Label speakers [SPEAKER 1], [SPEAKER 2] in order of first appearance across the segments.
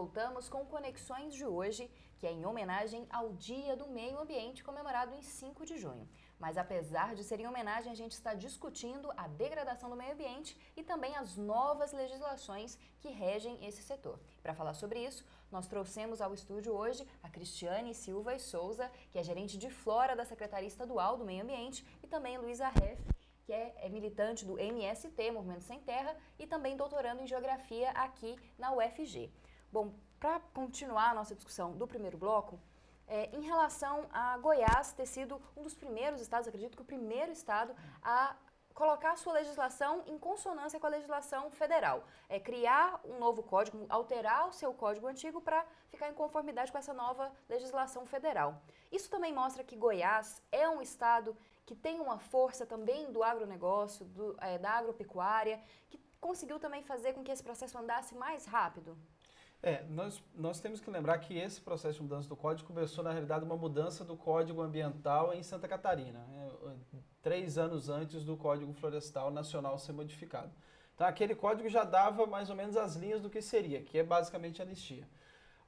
[SPEAKER 1] voltamos com Conexões de hoje, que é em homenagem ao Dia do Meio Ambiente, comemorado em 5 de junho. Mas apesar de ser em homenagem, a gente está discutindo a degradação do meio ambiente e também as novas legislações que regem esse setor. Para falar sobre isso, nós trouxemos ao estúdio hoje a Cristiane Silva e Souza, que é gerente de Flora da Secretaria Estadual do Meio Ambiente, e também Luísa Reff, que é militante do MST, Movimento Sem Terra, e também doutorando em Geografia aqui na UFG. Bom, para continuar a nossa discussão do primeiro bloco, em relação a Goiás ter sido um dos primeiros estados, acredito que o primeiro estado a colocar a sua legislação em consonância com a legislação federal. Criar um novo código, alterar o seu código antigo para ficar em conformidade com essa nova legislação federal. Isso também mostra que Goiás é um estado que tem uma força também do agronegócio, da agropecuária, que conseguiu também fazer com que esse processo andasse mais rápido?
[SPEAKER 2] Nós temos que lembrar que esse processo de mudança do código começou, na realidade, uma mudança do Código Ambiental em Santa Catarina, 3 anos antes do Código Florestal Nacional ser modificado. Então, aquele código já dava mais ou menos as linhas do que seria, que é basicamente a anistia.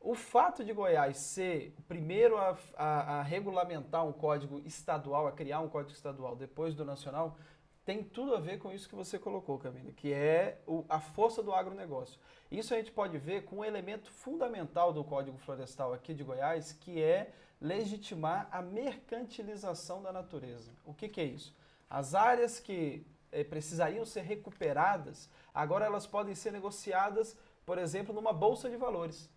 [SPEAKER 2] O fato de Goiás ser o primeiro a regulamentar um código estadual, a criar um código estadual depois do nacional, tem tudo a ver com isso que você colocou, Camila, que é a força do agronegócio. Isso a gente pode ver com um elemento fundamental do Código Florestal aqui de Goiás, que é legitimar a mercantilização da natureza. O que é isso? As áreas que precisariam ser recuperadas, agora elas podem ser negociadas, por exemplo, numa bolsa de valores.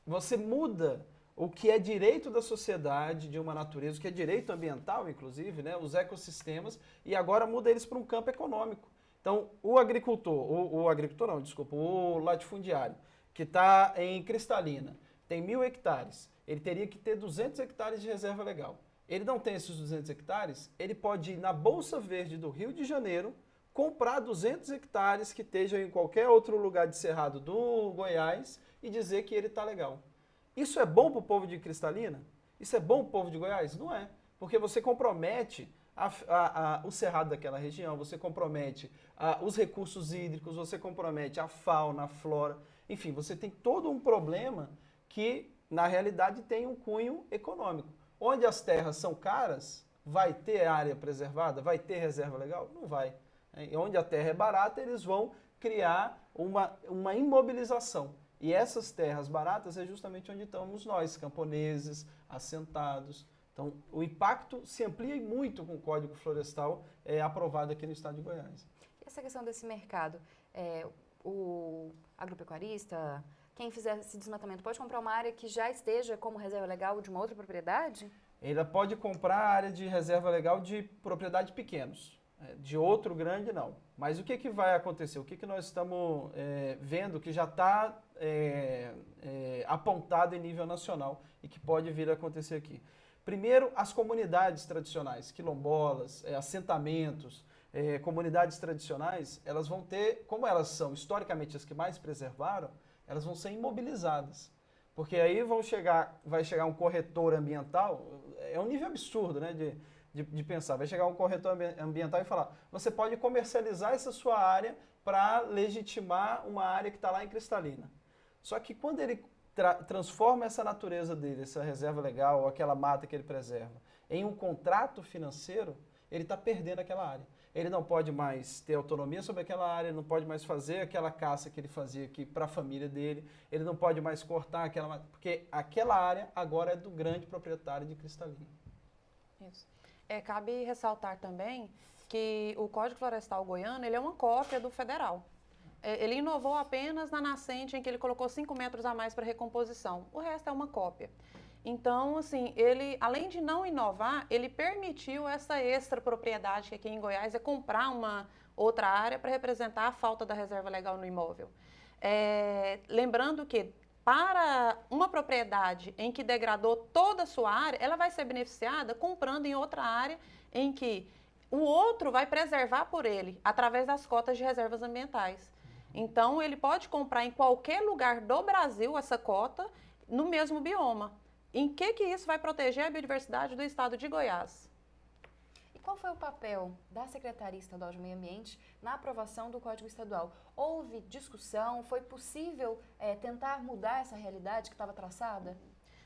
[SPEAKER 2] Você muda o que é direito da sociedade, de uma natureza, o que é direito ambiental, inclusive, né, os ecossistemas, e agora muda eles para um campo econômico. Então, o latifundiário, que está em Cristalina, tem 1.000 hectares, ele teria que ter 200 hectares de reserva legal. Ele não tem esses 200 hectares, ele pode ir na Bolsa Verde do Rio de Janeiro, comprar 200 hectares que estejam em qualquer outro lugar de cerrado do Goiás e dizer que ele está legal. Isso é bom para o povo de Cristalina? Isso é bom para o povo de Goiás? Não é, porque você compromete o cerrado daquela região, você compromete os recursos hídricos, você compromete a fauna, a flora, enfim, você tem todo um problema que, na realidade, tem um cunho econômico. Onde as terras são caras, vai ter área preservada? Vai ter reserva legal? Não vai. E onde a terra é barata, eles vão criar uma imobilização. E essas terras baratas é justamente onde estamos nós, camponeses, assentados. Então, o impacto se amplia muito com o Código Florestal aprovado aqui no estado de Goiás.
[SPEAKER 1] E essa questão desse mercado, o agropecuarista, quem fizer esse desmatamento, pode comprar uma área que já esteja como reserva legal de uma outra propriedade?
[SPEAKER 2] Ele pode comprar a área de reserva legal de propriedade pequenos. De outro grande, não. Mas o que vai acontecer? O que nós estamos vendo que já está apontado em nível nacional e que pode vir a acontecer aqui? Primeiro, as comunidades tradicionais, quilombolas, assentamentos, comunidades tradicionais, elas vão ter, como elas são historicamente as que mais preservaram, elas vão ser imobilizadas. Porque aí vai chegar um corretor ambiental, é um nível absurdo, né, de pensar. Vai chegar um corretor ambiental e falar, você pode comercializar essa sua área para legitimar uma área que está lá em Cristalina. Só que quando ele transforma essa natureza dele, essa reserva legal, ou aquela mata que ele preserva, em um contrato financeiro, ele está perdendo aquela área. Ele não pode mais ter autonomia sobre aquela área, ele não pode mais fazer aquela caça que ele fazia aqui para a família dele, ele não pode mais cortar aquela mata, porque aquela área agora é do grande proprietário de Cristalina.
[SPEAKER 3] Isso. Cabe ressaltar também que o Código Florestal Goiano ele é uma cópia do federal. Ele inovou apenas na nascente em que ele colocou 5 metros a mais para recomposição. O resto é uma cópia. Então, assim, ele, além de não inovar, ele permitiu essa extra propriedade que aqui em Goiás é comprar uma outra área para representar a falta da reserva legal no imóvel. Lembrando que para uma propriedade em que degradou toda a sua área, ela vai ser beneficiada comprando em outra área em que o outro vai preservar por ele, através das cotas de reservas ambientais. Então, ele pode comprar em qualquer lugar do Brasil essa cota no mesmo bioma. Em que isso vai proteger a biodiversidade do estado de Goiás?
[SPEAKER 1] qual foi o papel da Secretaria Estadual de Meio Ambiente na aprovação do Código Estadual? Houve discussão? Foi possível tentar mudar essa realidade que estava traçada?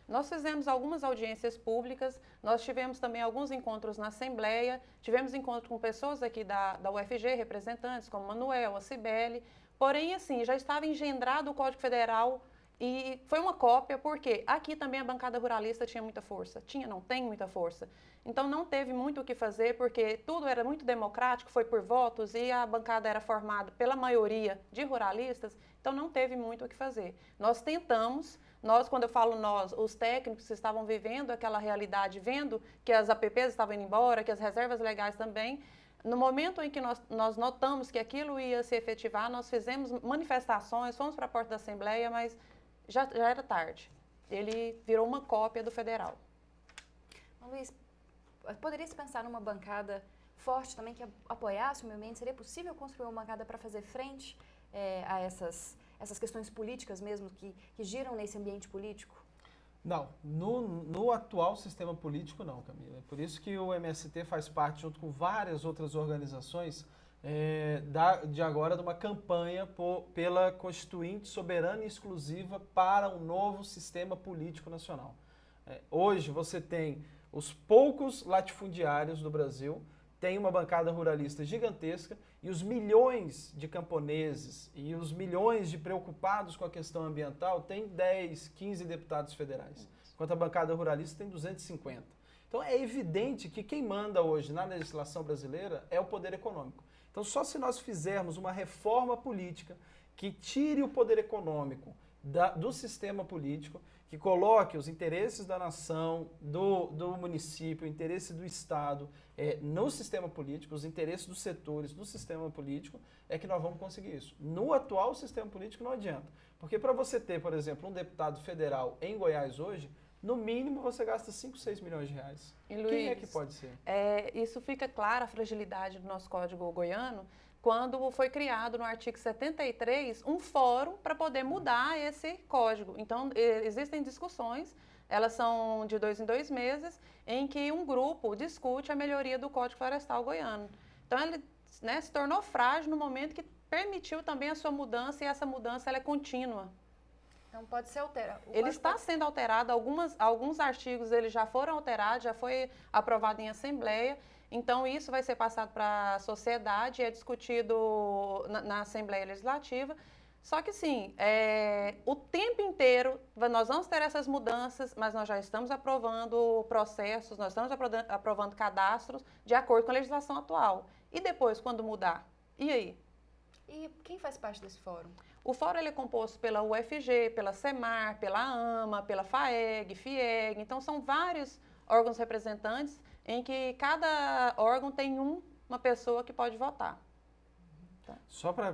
[SPEAKER 3] Nós fizemos algumas audiências públicas, nós tivemos também alguns encontros na Assembleia, tivemos encontro com pessoas aqui da UFG, representantes como Manuel, a Cibele, porém, assim, já estava engendrado o Código Federal e foi uma cópia, porque aqui também a bancada ruralista tinha muita força. Não tem muita força. Então, não teve muito o que fazer, porque tudo era muito democrático, foi por votos e a bancada era formada pela maioria de ruralistas, então não teve muito o que fazer. Nós tentamos. Quando eu falo nós, os técnicos estavam vivendo aquela realidade, vendo que as APPs estavam indo embora, que as reservas legais também. No momento em que nós notamos que aquilo ia se efetivar, nós fizemos manifestações, fomos para a porta da Assembleia, mas já era tarde. Ele virou uma cópia do federal.
[SPEAKER 1] Luiz, poderia-se pensar numa bancada forte também que apoiasse o meio ambiente? Seria possível construir uma bancada para fazer frente a essas questões políticas mesmo que giram nesse ambiente político?
[SPEAKER 2] Não, no atual sistema político não, Camila. É por isso que o MST faz parte, junto com várias outras organizações, de agora de uma campanha pela Constituinte soberana e exclusiva para um novo sistema político nacional. Hoje você tem os poucos latifundiários do Brasil, tem uma bancada ruralista gigantesca e os milhões de camponeses e os milhões de preocupados com a questão ambiental têm 10, 15 deputados federais, enquanto a bancada ruralista tem 250. Então é evidente que quem manda hoje na legislação brasileira é o poder econômico. Então só se nós fizermos uma reforma política que tire o poder econômico do sistema político, que coloque os interesses da nação, do município, o interesse do Estado no sistema político, os interesses dos setores do sistema político, é que nós vamos conseguir isso. No atual sistema político não adianta. Porque para você ter, por exemplo, um deputado federal em Goiás hoje, no mínimo você gasta 5, 6 milhões de reais.
[SPEAKER 3] E, Luiz,
[SPEAKER 2] quem é que pode ser?
[SPEAKER 3] Isso fica clara a fragilidade do nosso Código Goiano, quando foi criado no artigo 73 um fórum para poder mudar esse código. Então, existem discussões, elas são de 2 em 2 meses, em que um grupo discute a melhoria do Código Florestal Goiano. Então, ele se tornou frágil no momento que permitiu também a sua mudança, e essa mudança ela é contínua.
[SPEAKER 1] Então, pode ser alterado.
[SPEAKER 3] Ele está sendo alterado, alguns artigos eles já foram alterados, já foi aprovado em Assembleia. Então, isso vai ser passado para a sociedade e é discutido na Assembleia Legislativa. Só que, sim, o tempo inteiro nós vamos ter essas mudanças, mas nós já estamos aprovando processos, nós estamos aprovando cadastros de acordo com a legislação atual. E depois, quando mudar? E aí?
[SPEAKER 1] E quem faz parte desse fórum?
[SPEAKER 3] O fórum ele é composto pela UFG, pela SEMAR, pela AMA, pela FAEG, FIEG. Então, são vários órgãos representantes em que cada órgão tem uma pessoa que pode votar. Tá.
[SPEAKER 2] Só para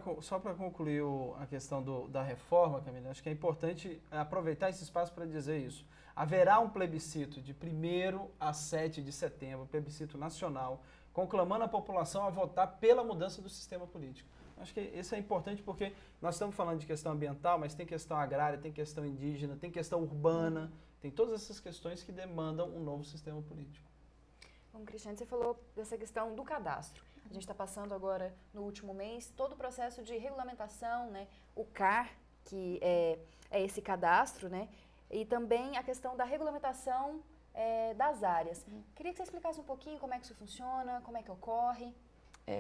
[SPEAKER 2] concluir a questão da reforma, Camila, acho que é importante aproveitar esse espaço para dizer isso. Haverá um plebiscito de 1º a 7 de setembro, plebiscito nacional, conclamando a população a votar pela mudança do sistema político. Acho que isso é importante porque nós estamos falando de questão ambiental, mas tem questão agrária, tem questão indígena, tem questão urbana, tem todas essas questões que demandam um novo sistema político.
[SPEAKER 1] Bom, Cristiane, você falou dessa questão do cadastro. A gente está passando agora, no último mês, todo o processo de regulamentação, né? O CAR, que é esse cadastro, né? E também a questão da regulamentação das áreas. Queria que você explicasse um pouquinho como é que isso funciona, como é que ocorre.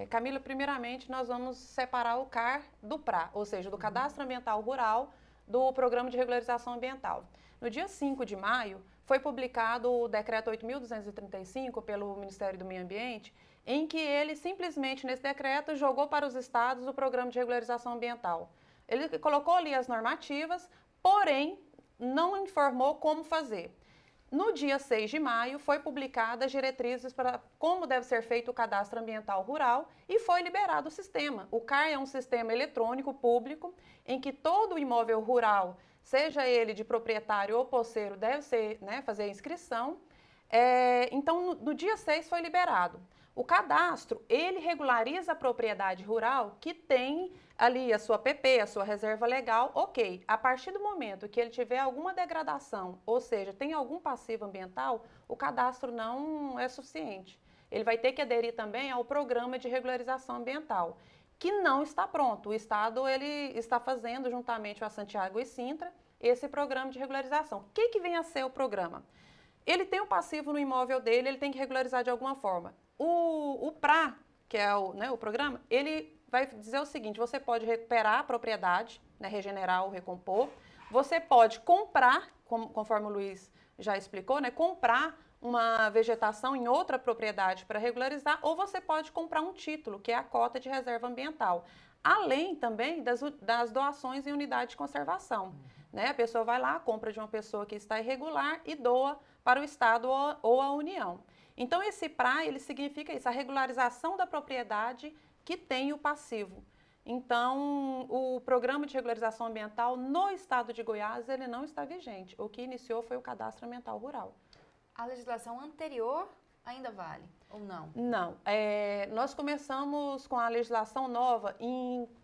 [SPEAKER 3] Camila, primeiramente, nós vamos separar o CAR do PRA, ou seja, do Cadastro Ambiental Rural, do Programa de Regularização Ambiental. No dia 5 de maio, foi publicado o Decreto 8.235 pelo Ministério do Meio Ambiente, em que ele simplesmente, nesse decreto, jogou para os estados o Programa de Regularização Ambiental. Ele colocou ali as normativas, porém, não informou como fazer. No dia 6 de maio, foi publicada as diretrizes para como deve ser feito o cadastro ambiental rural e foi liberado o sistema. O CAR é um sistema eletrônico público em que todo imóvel rural, seja ele de proprietário ou posseiro, deve ser, fazer a inscrição. Então, no dia 6 foi liberado. O cadastro, ele regulariza a propriedade rural que tem ali a sua PP, a sua reserva legal, ok. A partir do momento que ele tiver alguma degradação, ou seja, tem algum passivo ambiental, o cadastro não é suficiente. ele vai ter que aderir também ao programa de regularização ambiental, que não está pronto. O Estado ele está fazendo, juntamente com a Santiago e Sintra, esse programa de regularização. O que vem a ser o programa? Ele tem o passivo no imóvel dele, ele tem que regularizar de alguma forma. O PRA, que é o programa, ele vai dizer o seguinte: você pode recuperar a propriedade, né, regenerar ou recompor, você pode comprar, conforme o Luiz já explicou, né, comprar uma vegetação em outra propriedade para regularizar, ou você pode comprar um título, que é a cota de reserva ambiental. Além também das doações em unidade de conservação. Né? A pessoa vai lá, compra de uma pessoa que está irregular e doa para o Estado ou a União. Então, esse PRA, ele significa isso, a regularização da propriedade que tem o passivo. Então, o programa de regularização ambiental no Estado de Goiás, ele não está vigente. O que iniciou foi o cadastro ambiental rural.
[SPEAKER 1] A legislação anterior ainda vale ou não?
[SPEAKER 3] Não. Nós começamos com a legislação nova,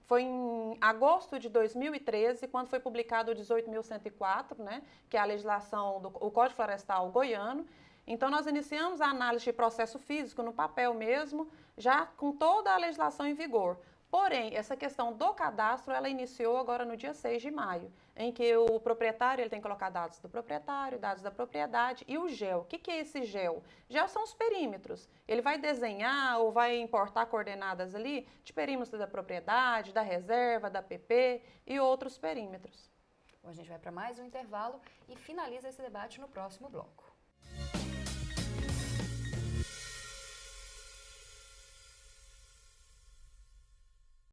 [SPEAKER 3] foi em agosto de 2013, quando foi publicado o 18.104, né, que é a legislação do Código Florestal goiano. Então, nós iniciamos a análise de processo físico no papel mesmo, já com toda a legislação em vigor. Porém, essa questão do cadastro, ela iniciou agora no dia 6 de maio, em que o proprietário ele tem que colocar dados do proprietário, dados da propriedade e o GEL. O que é esse GEL? GEL são os perímetros. Ele vai desenhar ou vai importar coordenadas ali de perímetros da propriedade, da reserva, da PP e outros perímetros.
[SPEAKER 1] Bom, a gente vai para mais um intervalo e finaliza esse debate no próximo bloco.